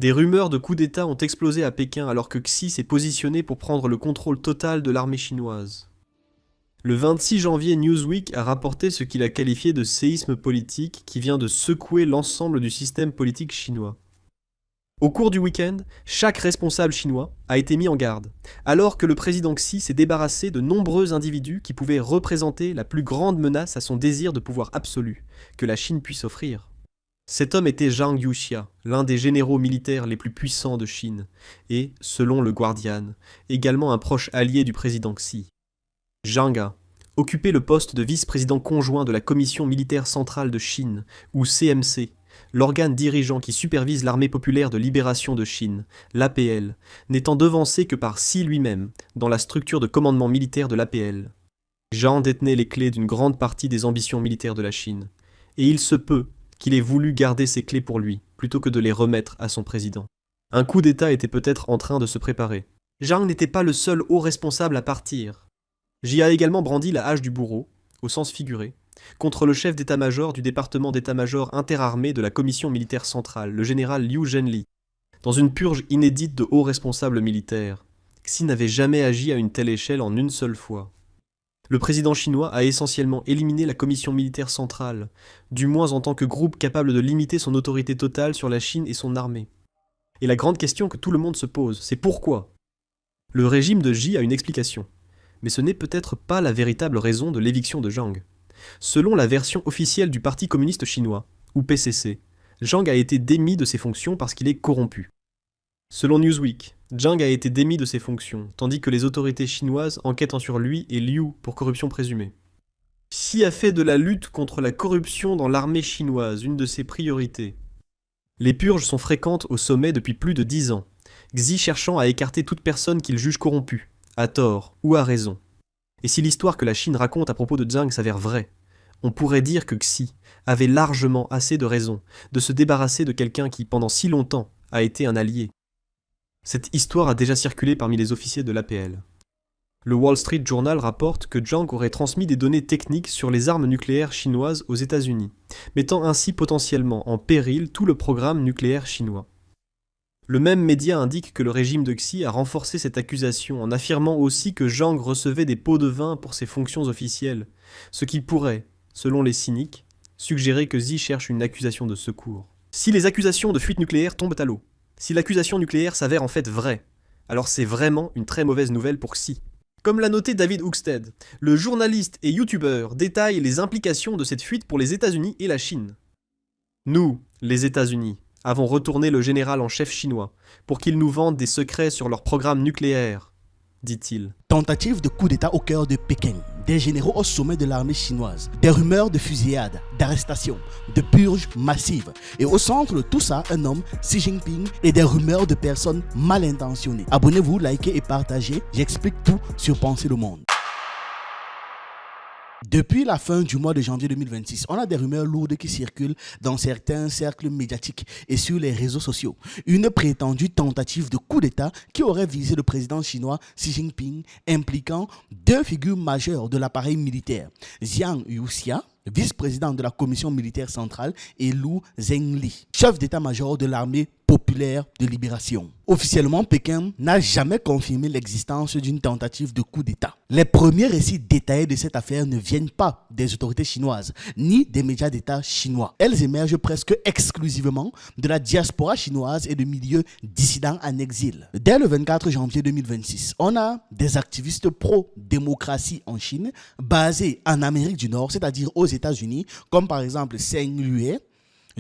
Des rumeurs de coup d'État ont explosé à Pékin alors que Xi s'est positionné pour prendre le contrôle total de l'armée chinoise. Le 26 janvier, Newsweek a rapporté ce qu'il a qualifié de séisme politique qui vient de secouer l'ensemble du système politique chinois. Au cours du week-end, chaque responsable chinois a été mis en garde, alors que le président Xi s'est débarrassé de nombreux individus qui pouvaient représenter la plus grande menace à son désir de pouvoir absolu que la Chine puisse offrir. Cet homme était Zhang Youxia, l'un des généraux militaires les plus puissants de Chine, et, selon le Guardian, également un proche allié du président Xi. Zhang a occupé le poste de vice-président conjoint de la Commission militaire centrale de Chine, ou CMC, l'organe dirigeant qui supervise l'armée populaire de libération de Chine, l'APL, n'étant devancé que par Xi lui-même, dans la structure de commandement militaire de l'APL. Zhang détenait les clés d'une grande partie des ambitions militaires de la Chine, et il se peut qu'il ait voulu garder ces clés pour lui, plutôt que de les remettre à son président. Un coup d'État était peut-être en train de se préparer. Zhang n'était pas le seul haut responsable à partir. J'y a également brandi la hache du bourreau, au sens figuré, contre le chef d'état-major du département d'état-major interarmé de la commission militaire centrale, le général Liu Zhenli. Dans une purge inédite de hauts responsables militaires, Xi n'avait jamais agi à une telle échelle en une seule fois. Le président chinois a essentiellement éliminé la commission militaire centrale, du moins en tant que groupe capable de limiter son autorité totale sur la Chine et son armée. Et la grande question que tout le monde se pose, c'est pourquoi ? Le régime de Xi a une explication, mais ce n'est peut-être pas la véritable raison de l'éviction de Zhang. Selon la version officielle du Parti communiste chinois, ou PCC, Zhang a été démis de ses fonctions parce qu'il est corrompu. Selon Newsweek, Zhang a été démis de ses fonctions, tandis que les autorités chinoises enquêtent sur lui et Liu pour corruption présumée. Xi a fait de la lutte contre la corruption dans l'armée chinoise une de ses priorités. Les purges sont fréquentes au sommet depuis plus de 10 ans, Xi cherchant à écarter toute personne qu'il juge corrompue, à tort ou à raison. Et si l'histoire que la Chine raconte à propos de Zhang s'avère vraie, on pourrait dire que Xi avait largement assez de raisons de se débarrasser de quelqu'un qui, pendant si longtemps, a été un allié. Cette histoire a déjà circulé parmi les officiers de l'APL. Le Wall Street Journal rapporte que Zhang aurait transmis des données techniques sur les armes nucléaires chinoises aux États-Unis, mettant ainsi potentiellement en péril tout le programme nucléaire chinois. Le même média indique que le régime de Xi a renforcé cette accusation en affirmant aussi que Zhang recevait des pots de vin pour ses fonctions officielles, ce qui pourrait, selon les cyniques, suggérer que Xi cherche une accusation de secours. Si les accusations de fuite nucléaire tombent à l'eau, si l'accusation nucléaire s'avère en fait vraie, alors c'est vraiment une très mauvaise nouvelle pour Xi. Comme l'a noté David Hookstead, le journaliste et youtubeur détaille les implications de cette fuite pour les États-Unis et la Chine. Nous, les États-Unis, avons retourné le général en chef chinois pour qu'il nous vende des secrets sur leur programme nucléaire, dit-il. Tentative de coup d'État au cœur de Pékin, des généraux au sommet de l'armée chinoise, des rumeurs de fusillades, d'arrestations, de purges massives. Et au centre de tout ça, un homme, Xi Jinping, et des rumeurs de personnes mal intentionnées. Abonnez-vous, likez et partagez, j'explique tout sur Penser le Monde. Depuis la fin du mois de janvier 2026, on a des rumeurs lourdes qui circulent dans certains cercles médiatiques et sur les réseaux sociaux. Une prétendue tentative de coup d'État qui aurait visé le président chinois Xi Jinping, impliquant deux figures majeures de l'appareil militaire, Zhang Youxia, vice-président de la commission militaire centrale, et Liu Zhenli, chef d'état-major de l'armée populaire de libération. Officiellement, Pékin n'a jamais confirmé l'existence d'une tentative de coup d'État. Les premiers récits détaillés de cette affaire ne viennent pas des autorités chinoises, ni des médias d'État chinois. Elles émergent presque exclusivement de la diaspora chinoise et de milieux dissidents en exil. Dès le 24 janvier 2026, on a des activistes pro-démocratie en Chine, basés en Amérique du Nord, c'est-à-dire aux États-Unis, comme par exemple Zheng Yue,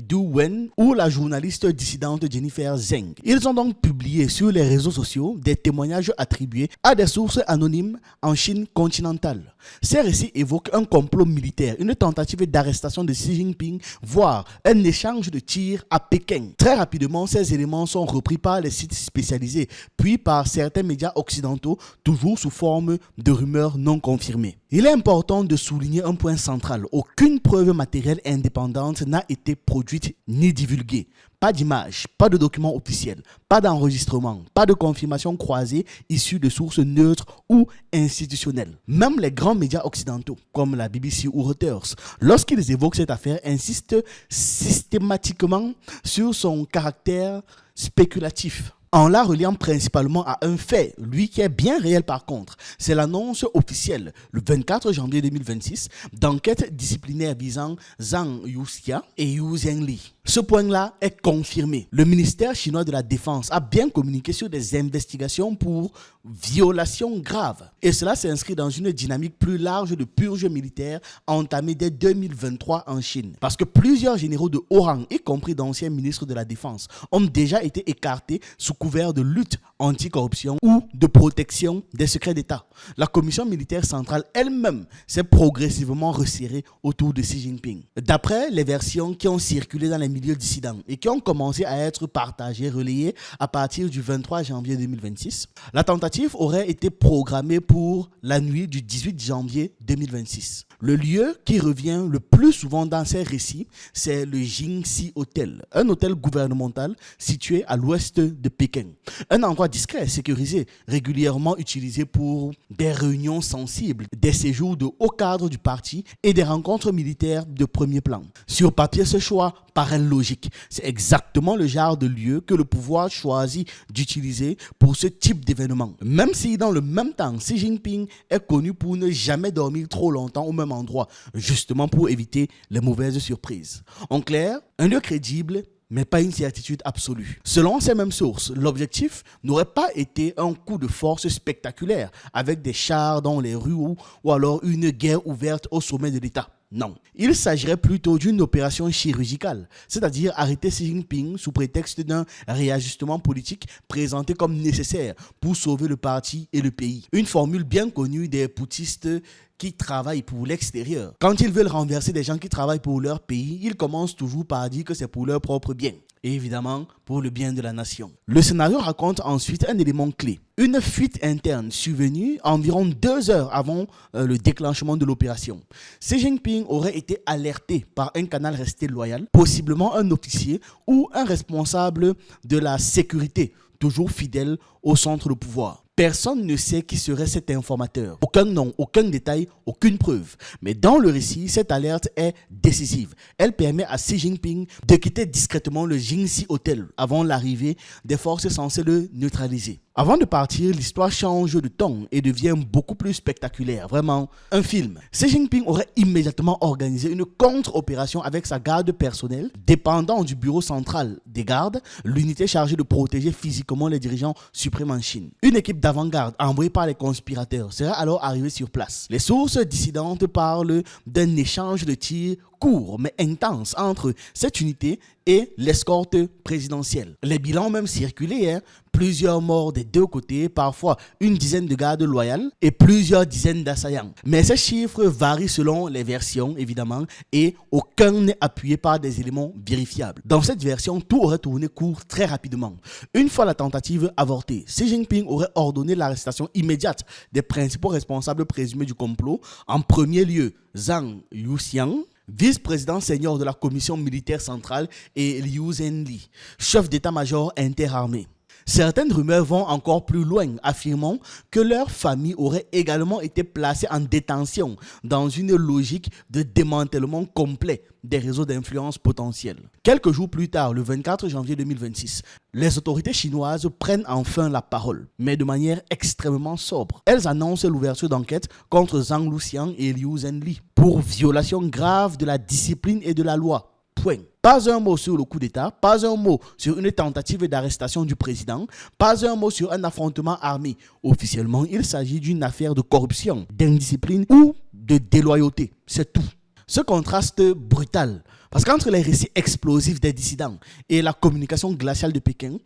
Du Wen ou la journaliste dissidente Jennifer Zheng. Ils ont donc publié sur les réseaux sociaux des témoignages attribués à des sources anonymes en Chine continentale. Ces récits évoquent un complot militaire, une tentative d'arrestation de Xi Jinping, voire un échange de tirs à Pékin. Très rapidement, ces éléments sont repris par les sites spécialisés, puis par certains médias occidentaux, toujours sous forme de rumeurs non confirmées. Il est important de souligner un point central. Aucune preuve matérielle indépendante n'a été produite ni divulguée. Pas d'image, pas de documents officiels, pas d'enregistrement, pas de confirmation croisée issue de sources neutres ou institutionnelles. Même les grands médias occidentaux, comme la BBC ou Reuters, lorsqu'ils évoquent cette affaire, insistent systématiquement sur son caractère spéculatif, en la reliant principalement à un fait, lui qui est bien réel par contre. C'est l'annonce officielle, le 24 janvier 2026, d'enquêtes disciplinaires visant Zhang Yuxia et Yu Zhengli. Ce point-là est confirmé. Le ministère chinois de la Défense a bien communiqué sur des investigations pour violations graves. Et cela s'inscrit dans une dynamique plus large de purge militaire entamée dès 2023 en Chine. Parce que plusieurs généraux de haut rang, y compris d'anciens ministres de la Défense, ont déjà été écartés sous couvert de lutte anticorruption ou de protection des secrets d'État. La commission militaire centrale elle-même s'est progressivement resserrée autour de Xi Jinping. D'après les versions qui ont circulé dans les milieux dissidents et qui ont commencé à être partagées, relayées à partir du 23 janvier 2026, la tentative aurait été programmée pour la nuit du 18 janvier 2026. Le lieu qui revient le plus souvent dans ces récits, c'est le Jingxi Hotel, un hôtel gouvernemental situé à l'ouest de Pékin. Un endroit discret, sécurisé, régulièrement utilisé pour des réunions sensibles, des séjours de hauts cadres du parti et des rencontres militaires de premier plan. Sur papier, ce choix paraît logique. C'est exactement le genre de lieu que le pouvoir choisit d'utiliser pour ce type d'événement. Même si dans le même temps, Xi Jinping est connu pour ne jamais dormir trop longtemps au même endroit, justement pour éviter les mauvaises surprises. En clair, un lieu crédible, mais pas une certitude absolue. Selon ces mêmes sources, l'objectif n'aurait pas été un coup de force spectaculaire avec des chars dans les rues ou alors une guerre ouverte au sommet de l'État. Non, il s'agirait plutôt d'une opération chirurgicale, c'est-à-dire arrêter Xi Jinping sous prétexte d'un réajustement politique présenté comme nécessaire pour sauver le parti et le pays. Une formule bien connue des putschistes qui travaillent pour l'extérieur. Quand ils veulent renverser des gens qui travaillent pour leur pays, ils commencent toujours par dire que c'est pour leur propre bien. Et évidemment, pour le bien de la nation. Le scénario raconte ensuite un élément clé. Une fuite interne survenue environ 2 heures avant le déclenchement de l'opération. Xi Jinping aurait été alerté par un canal resté loyal, possiblement un officier ou un responsable de la sécurité, toujours fidèle au centre de pouvoir. Personne ne sait qui serait cet informateur. Aucun nom, aucun détail, aucune preuve. Mais dans le récit, cette alerte est décisive. Elle permet à Xi Jinping de quitter discrètement le Jingxi Hotel avant l'arrivée des forces censées le neutraliser. Avant de partir, l'histoire change de ton et devient beaucoup plus spectaculaire. Vraiment, un film. Xi Jinping aurait immédiatement organisé une contre-opération avec sa garde personnelle, dépendant du bureau central des gardes, l'unité chargée de protéger physiquement les dirigeants suprêmes en Chine. Une équipe d'avant-garde envoyée par les conspirateurs serait alors arrivée sur place. Les sources dissidentes parlent d'un échange de tirs court mais intense entre cette unité et l'escorte présidentielle. Les bilans ont même circulé, plusieurs morts des deux côtés, parfois une dizaine de gardes loyaux et plusieurs dizaines d'assaillants. Mais ces chiffres varient selon les versions, évidemment, et aucun n'est appuyé par des éléments vérifiables. Dans cette version, tout aurait tourné court très rapidement. Une fois la tentative avortée, Xi Jinping aurait ordonné l'arrestation immédiate des principaux responsables présumés du complot, en premier lieu Zhang Yuxiang, vice-président senior de la commission militaire centrale, et Liu Zhengli, chef d'état-major interarmé. Certaines rumeurs vont encore plus loin, affirmant que leur famille aurait également été placée en détention dans une logique de démantèlement complet des réseaux d'influence potentiels. Quelques jours plus tard, le 24 janvier 2026, les autorités chinoises prennent enfin la parole, mais de manière extrêmement sobre. Elles annoncent l'ouverture d'enquêtes contre Zhang Luxiang et Liu Zhengli pour violation grave de la discipline et de la loi. Point. Pas un mot sur le coup d'État, pas un mot sur une tentative d'arrestation du président, pas un mot sur un affrontement armé. Officiellement, il s'agit d'une affaire de corruption, d'indiscipline ou de déloyauté. C'est tout. Ce contraste brutal, parce qu'entre les récits explosifs des dissidents et la communication glaciale de Pékin,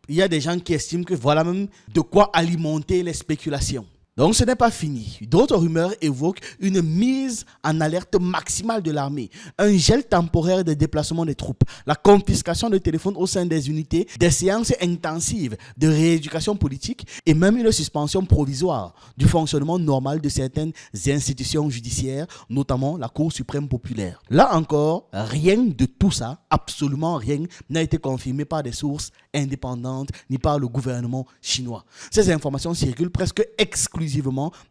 il y a des gens qui estiment que voilà même de quoi alimenter les spéculations. Donc ce n'est pas fini. D'autres rumeurs évoquent une mise en alerte maximale de l'armée, un gel temporaire des déplacements des troupes, la confiscation de téléphones au sein des unités, des séances intensives de rééducation politique et même une suspension provisoire du fonctionnement normal de certaines institutions judiciaires, notamment la Cour suprême populaire. Là encore, rien de tout ça, absolument rien, n'a été confirmé par des sources indépendantes ni par le gouvernement chinois. Ces informations circulent presque exclusivement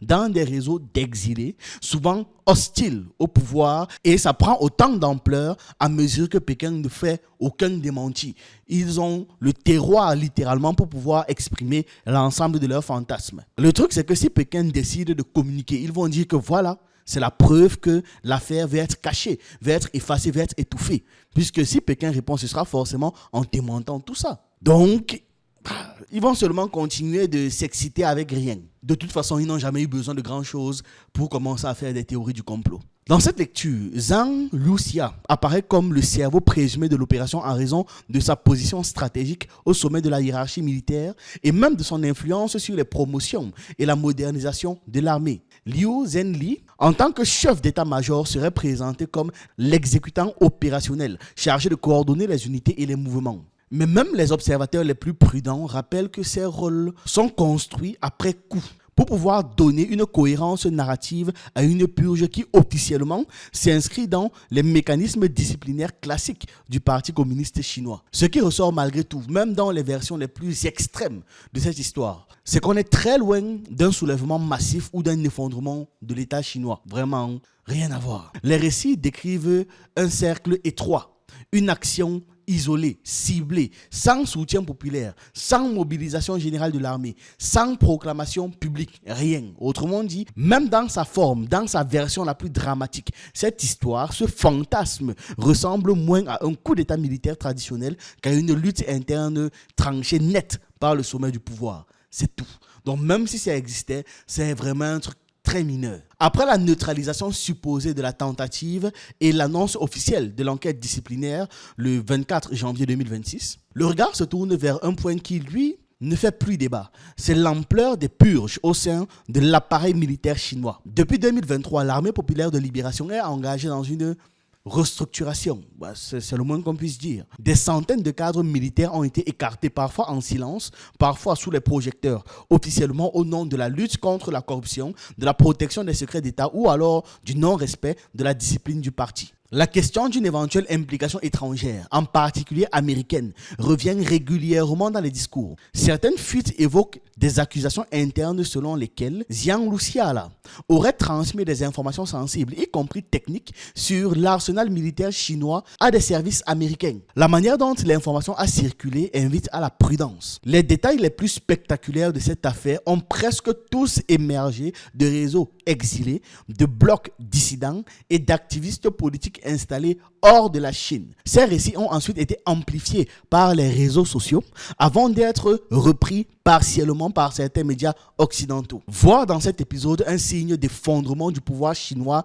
dans des réseaux d'exilés, souvent hostiles au pouvoir, et ça prend autant d'ampleur à mesure que Pékin ne fait aucun démenti. Ils ont le terroir littéralement pour pouvoir exprimer l'ensemble de leurs fantasmes. Le truc, c'est que si Pékin décide de communiquer, ils vont dire que voilà, c'est la preuve que l'affaire va être cachée, va être effacée, va être étouffée. Puisque si Pékin répond, ce sera forcément en démentant tout ça. Donc, ils vont seulement continuer de s'exciter avec rien. De toute façon, ils n'ont jamais eu besoin de grand-chose pour commencer à faire des théories du complot. Dans cette lecture, Zhang Luxia apparaît comme le cerveau présumé de l'opération en raison de sa position stratégique au sommet de la hiérarchie militaire et même de son influence sur les promotions et la modernisation de l'armée. Liu Zhenli, en tant que chef d'état-major, serait présenté comme l'exécutant opérationnel, chargé de coordonner les unités et les mouvements. Mais même les observateurs les plus prudents rappellent que ces rôles sont construits après coup pour pouvoir donner une cohérence narrative à une purge qui officiellement s'inscrit dans les mécanismes disciplinaires classiques du Parti communiste chinois. Ce qui ressort malgré tout, même dans les versions les plus extrêmes de cette histoire, c'est qu'on est très loin d'un soulèvement massif ou d'un effondrement de l'État chinois. Vraiment, rien à voir. Les récits décrivent un cercle étroit, une action isolé, ciblé, sans soutien populaire, sans mobilisation générale de l'armée, sans proclamation publique, rien. Autrement dit, même dans sa forme, dans sa version la plus dramatique, cette histoire, ce fantasme ressemble moins à un coup d'état militaire traditionnel qu'à une lutte interne tranchée nette par le sommet du pouvoir. C'est tout. Donc même si ça existait, c'est vraiment un truc très mineur. Après la neutralisation supposée de la tentative et l'annonce officielle de l'enquête disciplinaire le 24 janvier 2026, le regard se tourne vers un point qui, lui, ne fait plus débat. C'est l'ampleur des purges au sein de l'appareil militaire chinois. Depuis 2023, l'armée populaire de libération est engagée dans une restructuration, c'est le moins qu'on puisse dire. Des centaines de cadres militaires ont été écartés, parfois en silence, parfois sous les projecteurs, officiellement au nom de la lutte contre la corruption, de la protection des secrets d'État ou alors du non-respect de la discipline du parti. La question d'une éventuelle implication étrangère, en particulier américaine, revient régulièrement dans les discours. Certaines fuites évoquent des accusations internes selon lesquelles Zhang Luxia aurait transmis des informations sensibles, y compris techniques, sur l'arsenal militaire chinois à des services américains. La manière dont l'information a circulé invite à la prudence. Les détails les plus spectaculaires de cette affaire ont presque tous émergé de réseaux exilés, de blocs dissidents et d'activistes politiques installés hors de la Chine. Ces récits ont ensuite été amplifiés par les réseaux sociaux avant d'être repris partiellement par certains médias occidentaux. Voir dans cet épisode un signe d'effondrement du pouvoir chinois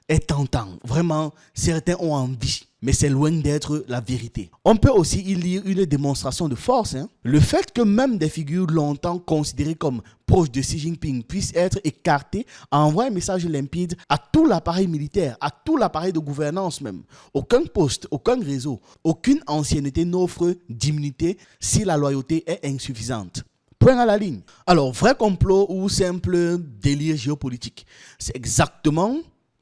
est tentant. Vraiment, certains ont envie, mais c'est loin d'être la vérité. On peut aussi y lire une démonstration de force. Le fait que même des figures longtemps considérées comme proches de Xi Jinping puissent être écartées envoie un message limpide à tout l'appareil militaire, à tout l'appareil de gouvernance même. Aucun poste, aucun réseau, aucune ancienneté n'offre d'immunité si la loyauté est insuffisante. Point à la ligne. Alors, vrai complot ou simple délire géopolitique? C'est exactement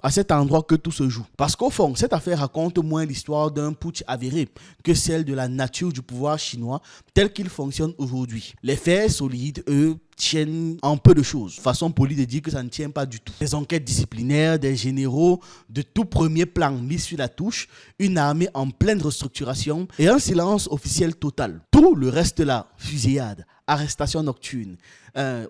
à cet endroit que tout se joue. Parce qu'au fond, cette affaire raconte moins l'histoire d'un putsch avéré que celle de la nature du pouvoir chinois tel qu'il fonctionne aujourd'hui. Les faits solides, eux, tiennent en peu de choses. Façon polie de dire que ça ne tient pas du tout. Des enquêtes disciplinaires, des généraux de tout premier plan mis sur la touche, une armée en pleine restructuration et un silence officiel total. Tout le reste là, fusillade, arrestation nocturne,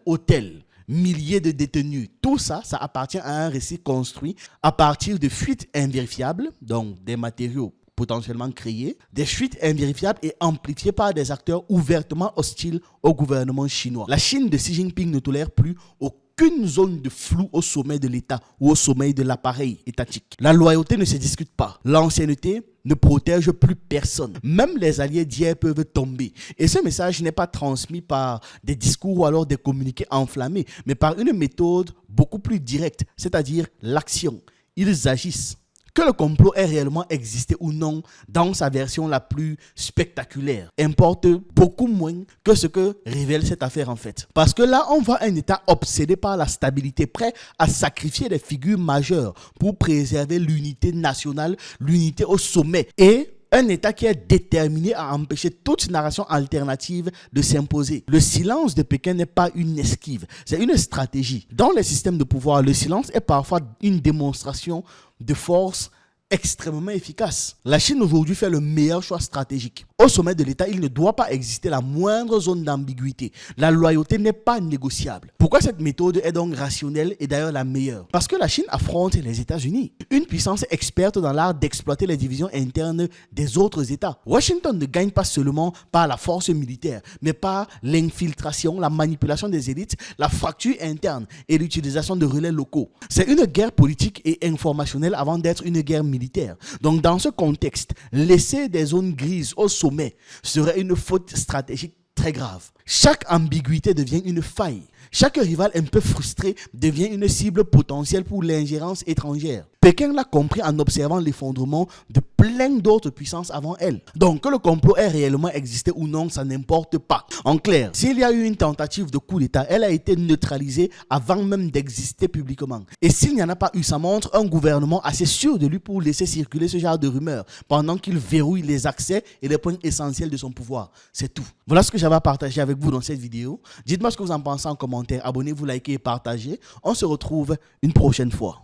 hôtel, milliers de détenus, tout ça, ça appartient à un récit construit à partir de fuites invérifiables, donc des matériaux potentiellement créés, des fuites invérifiables et amplifiées par des acteurs ouvertement hostiles au gouvernement chinois. La Chine de Xi Jinping ne tolère plus aucune zone de flou au sommet de l'État ou au sommet de l'appareil étatique. La loyauté ne se discute pas. L'ancienneté ne protège plus personne. Même les alliés d'hier peuvent tomber. Et ce message n'est pas transmis par des discours ou alors des communiqués enflammés, mais par une méthode beaucoup plus directe, c'est-à-dire l'action. Ils agissent. Que le complot ait réellement existé ou non dans sa version la plus spectaculaire importe beaucoup moins que ce que révèle cette affaire en fait. Parce que là, on voit un État obsédé par la stabilité, prêt à sacrifier des figures majeures pour préserver l'unité nationale, l'unité au sommet. Et un État qui est déterminé à empêcher toute narration alternative de s'imposer. Le silence de Pékin n'est pas une esquive, c'est une stratégie. Dans les systèmes de pouvoir, le silence est parfois une démonstration de force extrêmement efficace. La Chine aujourd'hui fait le meilleur choix stratégique. Au sommet de l'État, il ne doit pas exister la moindre zone d'ambiguïté. La loyauté n'est pas négociable. Pourquoi cette méthode est donc rationnelle et d'ailleurs la meilleure? Parce que la Chine affronte les États-Unis, une puissance experte dans l'art d'exploiter les divisions internes des autres États. Washington ne gagne pas seulement par la force militaire, mais par l'infiltration, la manipulation des élites, la fracture interne et l'utilisation de relais locaux. C'est une guerre politique et informationnelle avant d'être une guerre militaire. Donc dans ce contexte, laisser des zones grises au sommet serait une faute stratégique très grave. Chaque ambiguïté devient une faille. Chaque rival un peu frustré devient une cible potentielle pour l'ingérence étrangère. Pékin l'a compris en observant l'effondrement de plein d'autres puissances avant elle. Donc que le complot ait réellement existé ou non, ça n'importe pas. En clair, s'il y a eu une tentative de coup d'État, elle a été neutralisée avant même d'exister publiquement. Et s'il n'y en a pas eu, ça montre un gouvernement assez sûr de lui pour laisser circuler ce genre de rumeurs pendant qu'il verrouille les accès et les points essentiels de son pouvoir. C'est tout. Voilà ce que j'avais à partager avec vous dans cette vidéo. Dites-moi ce que vous en pensez en commentaire. Abonnez-vous, likez et partagez. On se retrouve une prochaine fois.